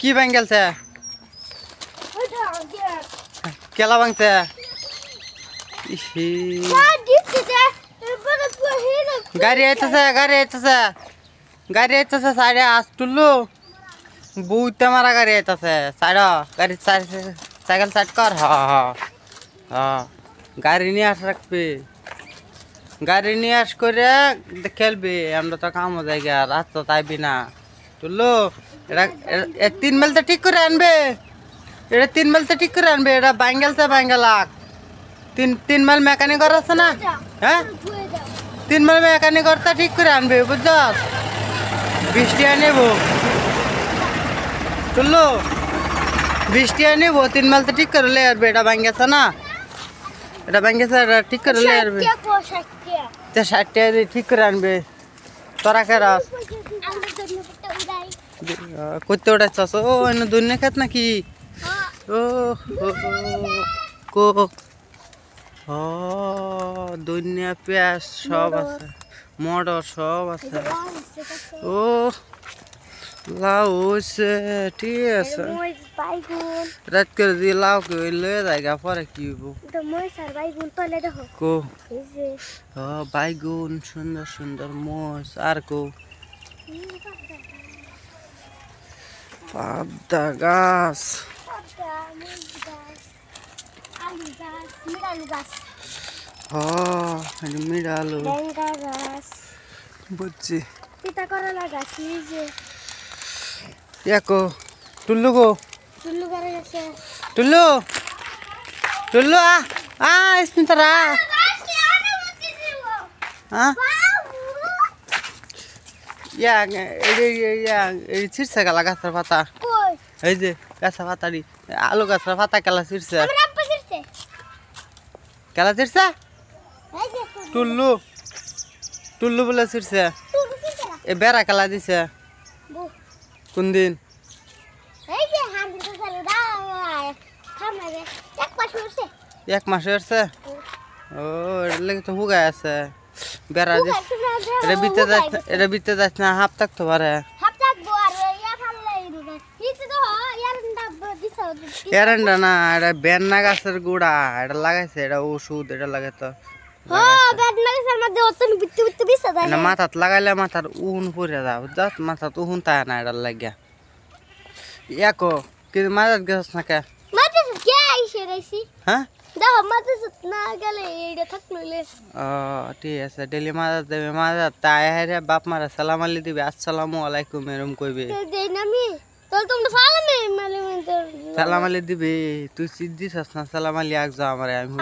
কি ভাঙছে কেলা ভাঙছে গাড়ি আইতেছে সাইডে আস তুললো বউতে মারা গাড়ি আইতেছে গাড়ি সাইকেল সাইড কর গাড়ি নিয়ে আস রাখবে গাড়ি নিয়ে আস করে খেলবি আমরা তো কামো জায়গা রাস্তা তাইবি না তুললো এটা 3 মাইলটা ঠিক করে আনবে এটা 3 মাইলটা ঠিক করে আনবে এটা বাঙ্গালাক 3 মাইল মেকানিক আছে না হ্যাঁ 3 মাইল মেকানিক করতে ঠিক করে আনবে বুঝছ বৃষ্টি আনেব তুললো বৃষ্টি আনেব 3 মাইলটা ঠিক করে লে আসবে এটা ভাঙ্গেছে না এটা ভাঙ্গেছে এটা ঠিক করে লে আসবে 60 টাকা দিয়ে ঠিক করে আনবে তোরা কে রাস করতে উঠাচ্ছস ও এনে দুনিয়া খাত নাকি ও কো দুনিয়া পেঁয়াজ সব আছে মটর সব আছে ও লাউ হয়েছে ঠিক আছে রাত করে দিয়ে লাউ কে লয়ে জায়গা পরে কি হইব কো বাইগুন সুন্দর সুন্দর মোষ আর কো পাবদা গাছ মিরালো বুঝছি টুল্লু গো টুল্লু টুল্লু স্মিতারা ছিড়ছে গেলা গাছের পাতা এই যে গাছের পাতারি আলু গাছের পাতা কেলা ছিড়ছে কেলা ছিড়ছে টুল্লু টুল্লু বলে ছিড়ছে এ বেড়া কেলা দিছে কোন দিন এক মাসে হচ্ছে ও এটার লেগে তো হুগায় আছে বেড়া দিছে এটা বিতে যাচ্ছে না হাফ থাকতে পারে এরান্ডা না এটা বেন্না গাছের গুড়া এটা লাগাইছে এটা ওষুধ এটা লাগাইতো মাথাত লাগাইলে মাথার উহুন পরে যাও জাত মাথাত উহুন তাই না এটা লাগিয়া ইয়াকো কিন্তু মাথাত গেছ না কে হ্যাঁ ঠিক আছে ডেলি মাজার দেবে মাজার তাই হারে বাপ মারা সালাম আলি দিবি আসসালামু আলাইকুম এরম কইবে সালাম আলি দিবি তুই সিদ্ধি না সালাম আলি আগ যা আমার আমি